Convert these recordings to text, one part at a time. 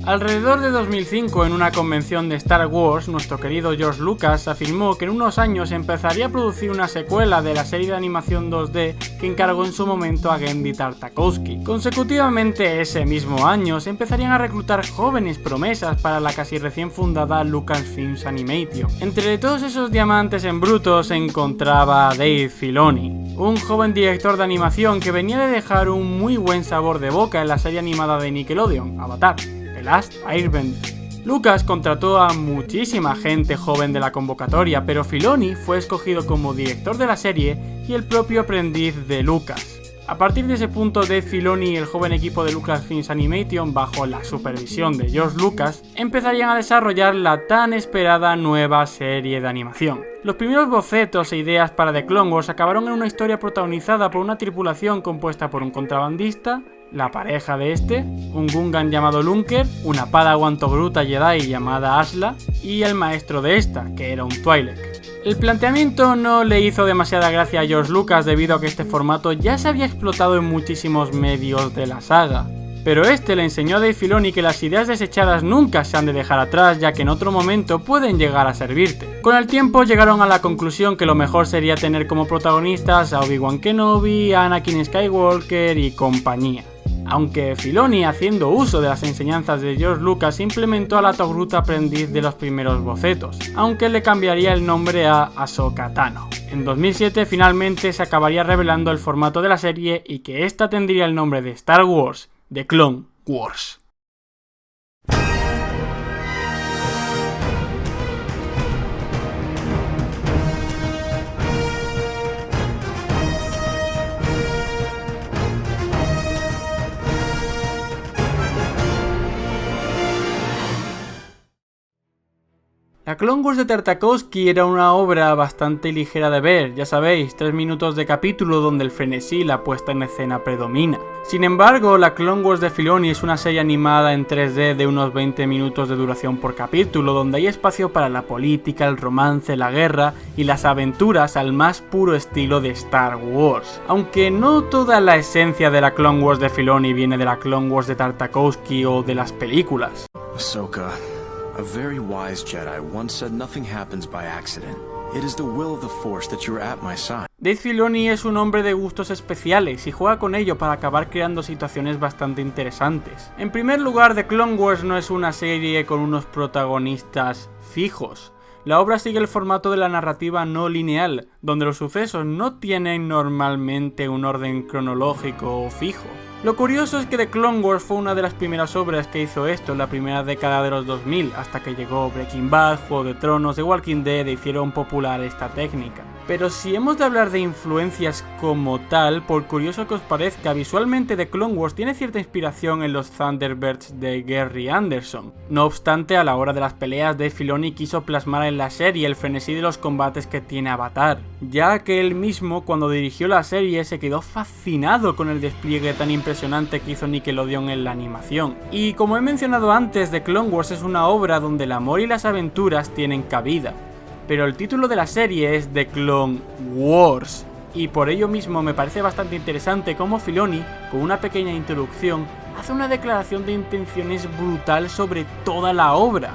Alrededor de 2005, en una convención de Star Wars, nuestro querido George Lucas afirmó que en unos años empezaría a producir una secuela de la serie de animación 2D que encargó en su momento a Genndy Tartakovsky. Consecutivamente ese mismo año se empezarían a reclutar jóvenes promesas para la casi recién fundada Lucasfilm Animation. Entre todos esos diamantes en bruto se encontraba Dave Filoni, un joven director de animación que venía de dejar un muy buen sabor de boca en la serie animada de Nickelodeon, Avatar: The Last Airbender. Lucas contrató a muchísima gente joven de la convocatoria, pero Filoni fue escogido como director de la serie y el propio aprendiz de Lucas. A partir de ese punto, Dave Filoni y el joven equipo de Lucasfilm Animation, bajo la supervisión de George Lucas, empezarían a desarrollar la tan esperada nueva serie de animación. Los primeros bocetos e ideas para The Clone Wars acabaron en una historia protagonizada por una tripulación compuesta por un contrabandista, la pareja de este, un Gungan llamado Lunker, una Padawan Togruta Jedi llamada Ashla y el maestro de esta, que era un Twi'lek. El planteamiento no le hizo demasiada gracia a George Lucas debido a que este formato ya se había explotado en muchísimos medios de la saga. Pero este le enseñó a Dave Filoni que las ideas desechadas nunca se han de dejar atrás, ya que en otro momento pueden llegar a servirte. Con el tiempo llegaron a la conclusión que lo mejor sería tener como protagonistas a Obi-Wan Kenobi, a Anakin Skywalker y compañía. Aunque Filoni, haciendo uso de las enseñanzas de George Lucas, implementó a la Togruta aprendiz de los primeros bocetos, aunque le cambiaría el nombre a Ahsoka Tano. En 2007 finalmente se acabaría revelando el formato de la serie y que esta tendría el nombre de Star Wars: The Clone Wars. La Clone Wars de Tartakovsky era una obra bastante ligera de ver, ya sabéis, 3 minutos de capítulo donde el frenesí y la puesta en escena predomina. Sin embargo, la Clone Wars de Filoni es una serie animada en 3D de unos 20 minutos de duración por capítulo, donde hay espacio para la política, el romance, la guerra y las aventuras al más puro estilo de Star Wars. Aunque no toda la esencia de la Clone Wars de Filoni viene de la Clone Wars de Tartakovsky o de las películas. Ahsoka, a very wise Jedi once said nothing happens by accident. It is the will of the Force that you are at my side. Dave Filoni es un hombre de gustos especiales y juega con ello para acabar creando situaciones bastante interesantes. En primer lugar, The Clone Wars no es una serie con unos protagonistas fijos. La obra sigue el formato de la narrativa no lineal, donde los sucesos no tienen normalmente un orden cronológico o fijo. Lo curioso es que The Clone Wars fue una de las primeras obras que hizo esto en la primera década de los 2000, hasta que llegó Breaking Bad, Juego de Tronos, The Walking Dead e hicieron popular esta técnica. Pero si hemos de hablar de influencias como tal, por curioso que os parezca, visualmente The Clone Wars tiene cierta inspiración en los Thunderbirds de Gary Anderson. No obstante, a la hora de las peleas, Dave Filoni quiso plasmar en la serie el frenesí de los combates que tiene Avatar, ya que él mismo, cuando dirigió la serie, se quedó fascinado con el despliegue tan impresionante que hizo Nickelodeon en la animación. Y como he mencionado antes, The Clone Wars es una obra donde el amor y las aventuras tienen cabida. Pero el título de la serie es The Clone Wars, y por ello mismo me parece bastante interesante cómo Filoni, con una pequeña introducción, hace una declaración de intenciones brutal sobre toda la obra.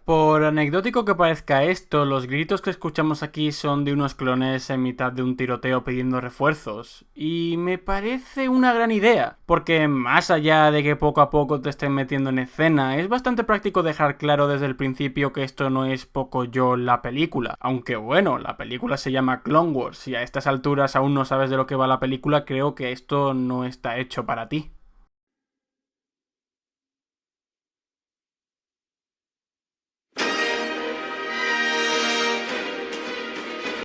Por anecdótico que parezca esto, los gritos que escuchamos aquí son de unos clones en mitad de un tiroteo pidiendo refuerzos. Y me parece una gran idea, porque más allá de que poco a poco te estén metiendo en escena, es bastante práctico dejar claro desde el principio que esto no es poco yo la película. Aunque bueno, la película se llama Clone Wars y a estas alturas aún no sabes de lo que va la película, creo que esto no está hecho para ti.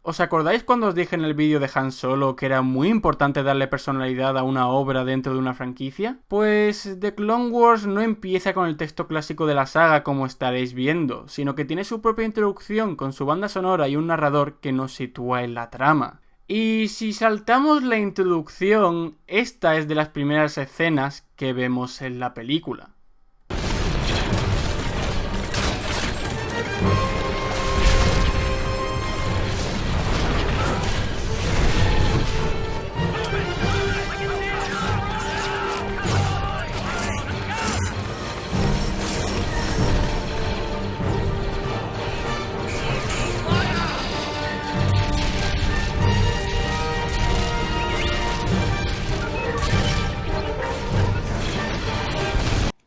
¿Os acordáis cuando os dije en el vídeo de Han Solo que era muy importante darle personalidad a una obra dentro de una franquicia? Pues The Clone Wars no empieza con el texto clásico de la saga como estaréis viendo, sino que tiene su propia introducción con su banda sonora y un narrador que nos sitúa en la trama. Y si saltamos la introducción, esta es de las primeras escenas que vemos en la película.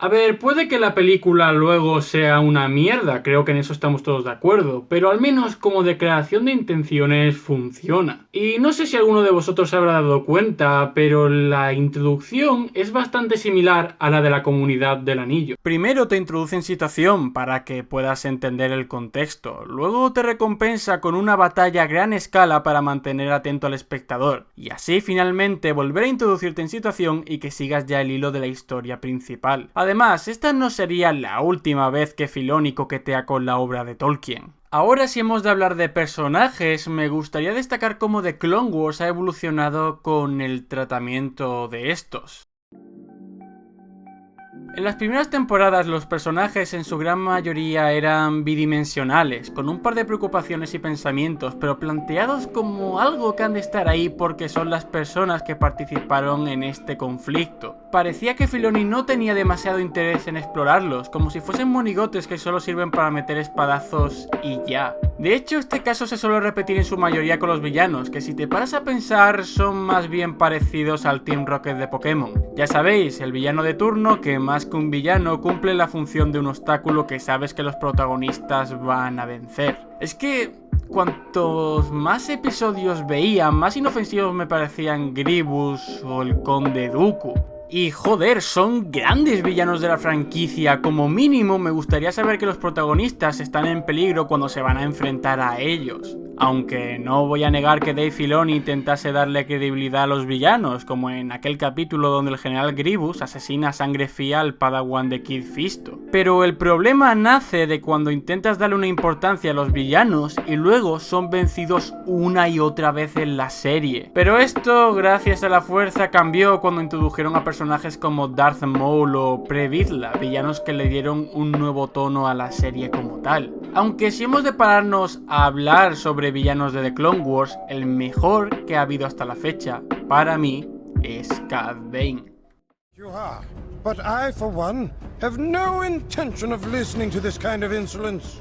A ver, puede que la película luego sea una mierda, creo que en eso estamos todos de acuerdo, pero al menos como declaración de intenciones funciona. Y no sé si alguno de vosotros se habrá dado cuenta, pero la introducción es bastante similar a la de la Comunidad del Anillo. Primero te introduce en situación para que puedas entender el contexto, luego te recompensa con una batalla a gran escala para mantener atento al espectador, y así finalmente volver a introducirte en situación y que sigas ya el hilo de la historia principal. Además, esta no sería la última vez que Filoni coquetea con la obra de Tolkien. Ahora, si hemos de hablar de personajes, me gustaría destacar cómo The Clone Wars ha evolucionado con el tratamiento de estos. En las primeras temporadas los personajes en su gran mayoría eran bidimensionales, con un par de preocupaciones y pensamientos, pero planteados como algo que han de estar ahí porque son las personas que participaron en este conflicto. Parecía que Filoni no tenía demasiado interés en explorarlos, como si fuesen monigotes que solo sirven para meter espadazos y ya. De hecho, este caso se suele repetir en su mayoría con los villanos, que si te paras a pensar son más bien parecidos al Team Rocket de Pokémon. Ya sabéis, el villano de turno que más que un villano cumple la función de un obstáculo que sabes que los protagonistas van a vencer. Es que cuantos más episodios veía, más inofensivos me parecían Grievous o el Conde Dooku. Y joder, son grandes villanos de la franquicia, como mínimo me gustaría saber que los protagonistas están en peligro cuando se van a enfrentar a ellos. Aunque no voy a negar que Dave Filoni intentase darle credibilidad a los villanos, como en aquel capítulo donde el general Grievous asesina a sangre fría al padawan de Kit Fisto. Pero el problema nace de cuando intentas darle una importancia a los villanos y luego son vencidos una y otra vez en la serie. Pero esto, gracias a la fuerza, cambió cuando introdujeron a personajes como Darth Maul o Pre Vizsla, villanos que le dieron un nuevo tono a la serie como tal. Aunque si hemos de pararnos a hablar sobre villanos de The Clone Wars, el mejor que ha habido hasta la fecha, para mí, es Cad Bane. You are, but I, for one, have no intention of listening to this kind of insolence.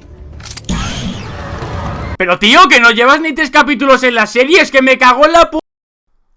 Pero tío, que no llevas ni 3 capítulos en la serie, es que me cago en la p...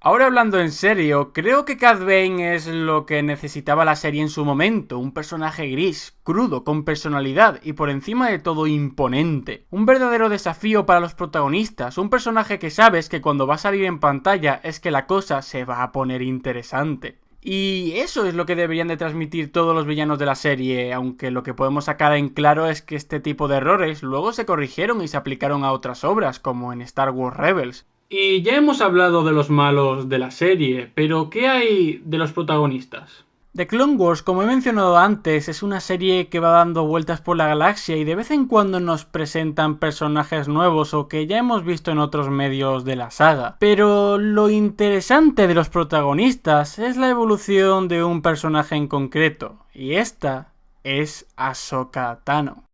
Ahora hablando en serio, creo que Cad Bane es lo que necesitaba la serie en su momento, un personaje gris, crudo, con personalidad y por encima de todo imponente. Un verdadero desafío para los protagonistas, un personaje que sabes que cuando va a salir en pantalla es que la cosa se va a poner interesante. Y eso es lo que deberían de transmitir todos los villanos de la serie, aunque lo que podemos sacar en claro es que este tipo de errores luego se corrigieron y se aplicaron a otras obras, como en Star Wars Rebels. Y ya hemos hablado de los malos de la serie, pero ¿qué hay de los protagonistas? The Clone Wars, como he mencionado antes, es una serie que va dando vueltas por la galaxia y de vez en cuando nos presentan personajes nuevos o que ya hemos visto en otros medios de la saga. Pero lo interesante de los protagonistas es la evolución de un personaje en concreto, y esta es Ahsoka Tano.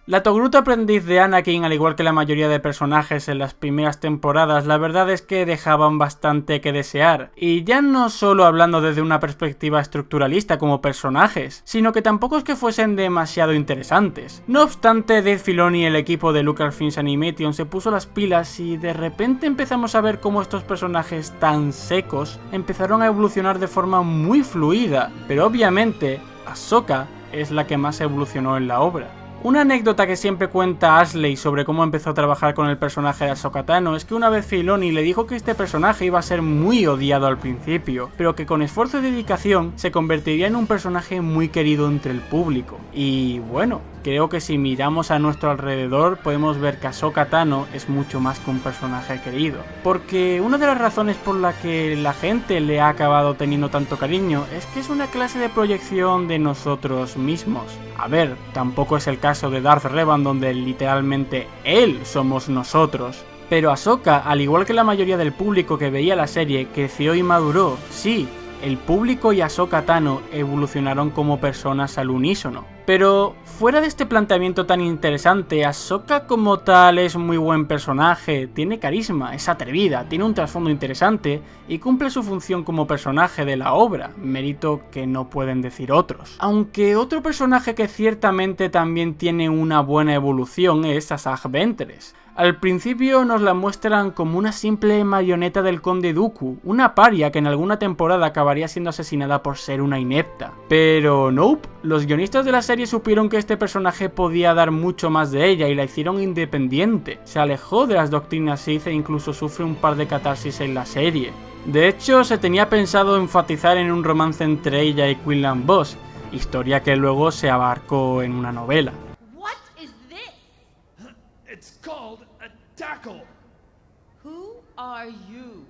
La Togruta aprendiz de Anakin, al igual que la mayoría de personajes en las primeras temporadas, la verdad es que dejaban bastante que desear. Y ya no solo hablando desde una perspectiva estructuralista como personajes, sino que tampoco es que fuesen demasiado interesantes. No obstante, Dave Filoni y el equipo de Lucasfilm Animation se puso las pilas y de repente empezamos a ver cómo estos personajes tan secos empezaron a evolucionar de forma muy fluida. Pero obviamente, Ahsoka es la que más evolucionó en la obra. Una anécdota que siempre cuenta Ashley sobre cómo empezó a trabajar con el personaje de Ahsoka Tano es que una vez Filoni le dijo que este personaje iba a ser muy odiado al principio, pero que con esfuerzo y dedicación se convertiría en un personaje muy querido entre el público. Y bueno, creo que si miramos a nuestro alrededor podemos ver que Ahsoka Tano es mucho más que un personaje querido. Porque una de las razones por la que la gente le ha acabado teniendo tanto cariño es que es una clase de proyección de nosotros mismos. A ver, tampoco es el caso de Darth Revan donde literalmente él somos nosotros. Pero Ahsoka, al igual que la mayoría del público que veía la serie, creció y maduró. Sí, el público y Ahsoka Tano evolucionaron como personas al unísono. Pero fuera de este planteamiento tan interesante, Ahsoka como tal es muy buen personaje, tiene carisma, es atrevida, tiene un trasfondo interesante y cumple su función como personaje de la obra, mérito que no pueden decir otros. Aunque otro personaje que ciertamente también tiene una buena evolución es Asajj Ventress. Al principio nos la muestran como una simple marioneta del conde Dooku, una paria que en alguna temporada acabaría siendo asesinada por ser una inepta. Pero nope, los guionistas de la serie supieron que este personaje podía dar mucho más de ella y la hicieron independiente. Se alejó de las doctrinas Sith e incluso sufre un par de catarsis en la serie. De hecho, se tenía pensado enfatizar en un romance entre ella y Quinlan Vos, historia que luego se abarcó en una novela. Tackle. Who are you?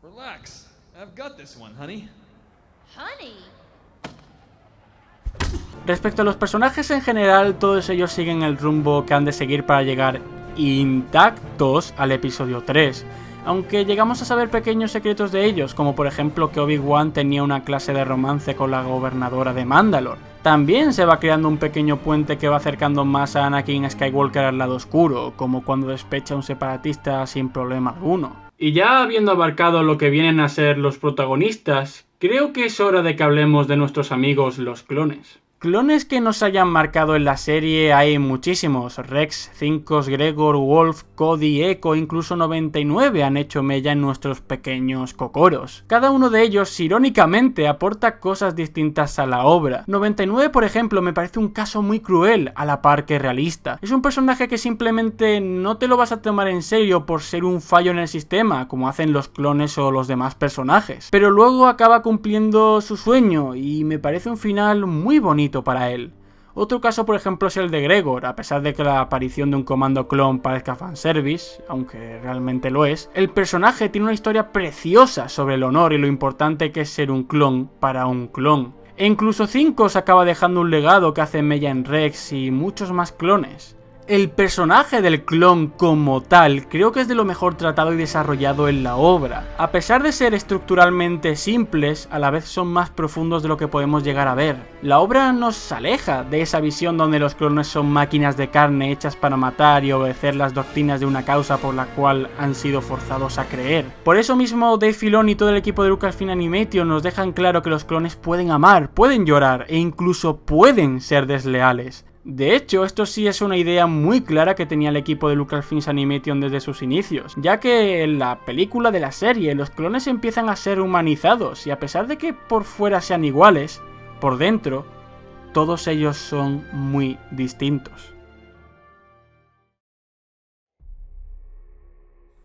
Relax. I've got this one, honey. Honey? Respecto a los personajes en general, todos ellos siguen el rumbo que han de seguir para llegar intactos al episodio 3. Aunque llegamos a saber pequeños secretos de ellos, como por ejemplo que Obi-Wan tenía una clase de romance con la gobernadora de Mandalore. También se va creando un pequeño puente que va acercando más a Anakin Skywalker al lado oscuro, como cuando despecha a un separatista sin problema alguno. Y ya habiendo abarcado lo que vienen a ser los protagonistas, creo que es hora de que hablemos de nuestros amigos los clones. Clones que nos hayan marcado en la serie hay muchísimos. Rex, Cincos, Gregor, Wolf, Cody, Echo, incluso 99 han hecho mella en nuestros pequeños cocoros. Cada uno de ellos, irónicamente, aporta cosas distintas a la obra. 99, por ejemplo, me parece un caso muy cruel, a la par que realista. Es un personaje que simplemente no te lo vas a tomar en serio por ser un fallo en el sistema, como hacen los clones o los demás personajes. Pero luego acaba cumpliendo su sueño, y me parece un final muy bonito para él. Otro caso, por ejemplo, es el de Gregor. A pesar de que la aparición de un comando clon parezca fanservice, aunque realmente lo es, el personaje tiene una historia preciosa sobre el honor y lo importante que es ser un clon para un clon. E incluso Cincos acaba dejando un legado que hace mella en Rex y muchos más clones. El personaje del clon como tal creo que es de lo mejor tratado y desarrollado en la obra. A pesar de ser estructuralmente simples, a la vez son más profundos de lo que podemos llegar a ver. La obra nos aleja de esa visión donde los clones son máquinas de carne hechas para matar y obedecer las doctrinas de una causa por la cual han sido forzados a creer. Por eso mismo Dave Filoni y todo el equipo de Lucasfilm Animation nos dejan claro que los clones pueden amar, pueden llorar e incluso pueden ser desleales. De hecho, esto sí es una idea muy clara que tenía el equipo de Lucasfilm Animation desde sus inicios, ya que en la película de la serie los clones empiezan a ser humanizados y a pesar de que por fuera sean iguales, por dentro, todos ellos son muy distintos.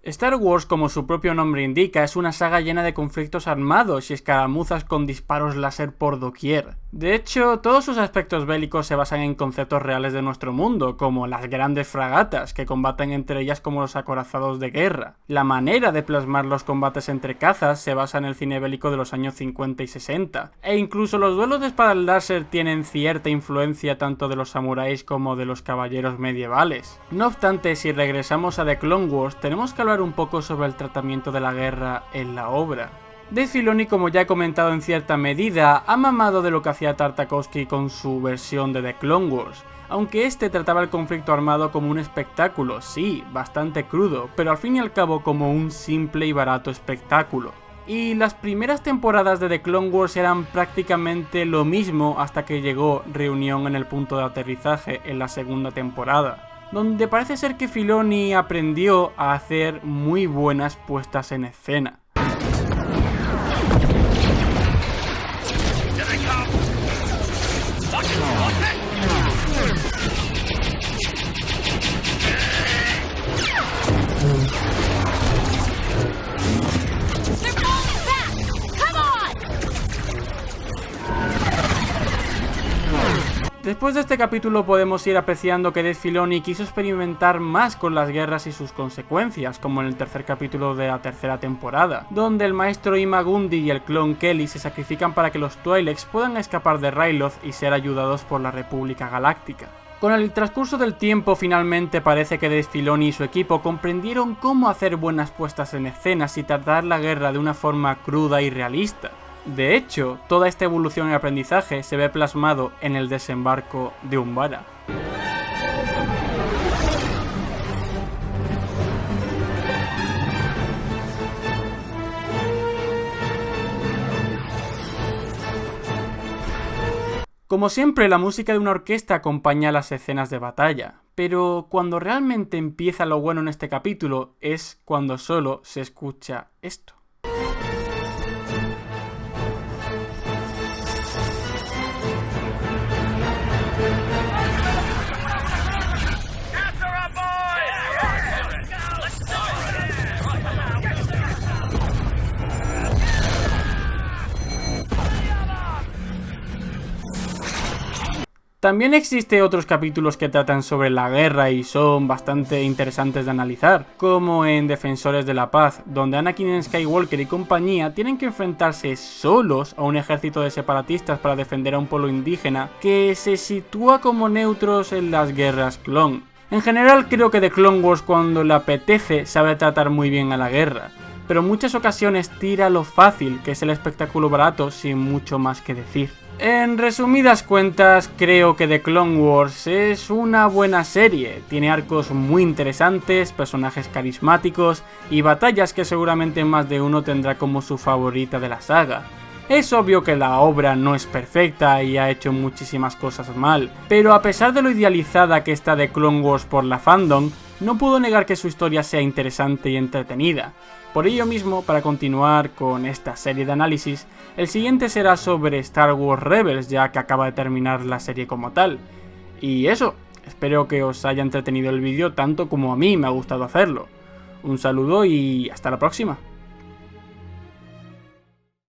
Star Wars, como su propio nombre indica, es una saga llena de conflictos armados y escaramuzas con disparos láser por doquier. De hecho, todos sus aspectos bélicos se basan en conceptos reales de nuestro mundo, como las grandes fragatas, que combaten entre ellas como los acorazados de guerra. La manera de plasmar los combates entre cazas se basa en el cine bélico de los años 50 y 60, e incluso los duelos de espadas láser tienen cierta influencia tanto de los samuráis como de los caballeros medievales. No obstante, si regresamos a The Clone Wars, tenemos que hablar un poco sobre el tratamiento de la guerra en la obra. Dave Filoni, como ya he comentado en cierta medida, ha mamado de lo que hacía Tartakovsky con su versión de The Clone Wars, aunque este trataba el conflicto armado como un espectáculo, sí, bastante crudo, pero al fin y al cabo como un simple y barato espectáculo. Y las primeras temporadas de The Clone Wars eran prácticamente lo mismo hasta que llegó Reunión en el punto de aterrizaje en la segunda temporada, donde parece ser que Filoni aprendió a hacer muy buenas puestas en escena. Después de este capítulo podemos ir apreciando que Dave Filoni quiso experimentar más con las guerras y sus consecuencias, como en el tercer capítulo de la tercera temporada, donde el maestro Ima-Gundy y el clon Kelly se sacrifican para que los Twi'leks puedan escapar de Ryloth y ser ayudados por la República Galáctica. Con el transcurso del tiempo finalmente parece que Dave Filoni y su equipo comprendieron cómo hacer buenas puestas en escenas y tratar la guerra de una forma cruda y realista. De hecho, toda esta evolución y aprendizaje se ve plasmado en el desembarco de Umbara. Como siempre, la música de una orquesta acompaña las escenas de batalla, pero cuando realmente empieza lo bueno en este capítulo es cuando solo se escucha esto. También existe otros capítulos que tratan sobre la guerra y son bastante interesantes de analizar, como en Defensores de la Paz, donde Anakin Skywalker y compañía tienen que enfrentarse solos a un ejército de separatistas para defender a un pueblo indígena que se sitúa como neutros en las guerras clon. En general creo que The Clone Wars cuando le apetece sabe tratar muy bien a la guerra, pero en muchas ocasiones tira lo fácil que es el espectáculo barato sin mucho más que decir. En resumidas cuentas, creo que The Clone Wars es una buena serie, tiene arcos muy interesantes, personajes carismáticos y batallas que seguramente más de uno tendrá como su favorita de la saga. Es obvio que la obra no es perfecta y ha hecho muchísimas cosas mal, pero a pesar de lo idealizada que está The Clone Wars por la fandom, no puedo negar que su historia sea interesante y entretenida. Por ello mismo, para continuar con esta serie de análisis, el siguiente será sobre Star Wars Rebels, ya que acaba de terminar la serie como tal. Y eso, espero que os haya entretenido el vídeo tanto como a mí me ha gustado hacerlo. Un saludo y hasta la próxima.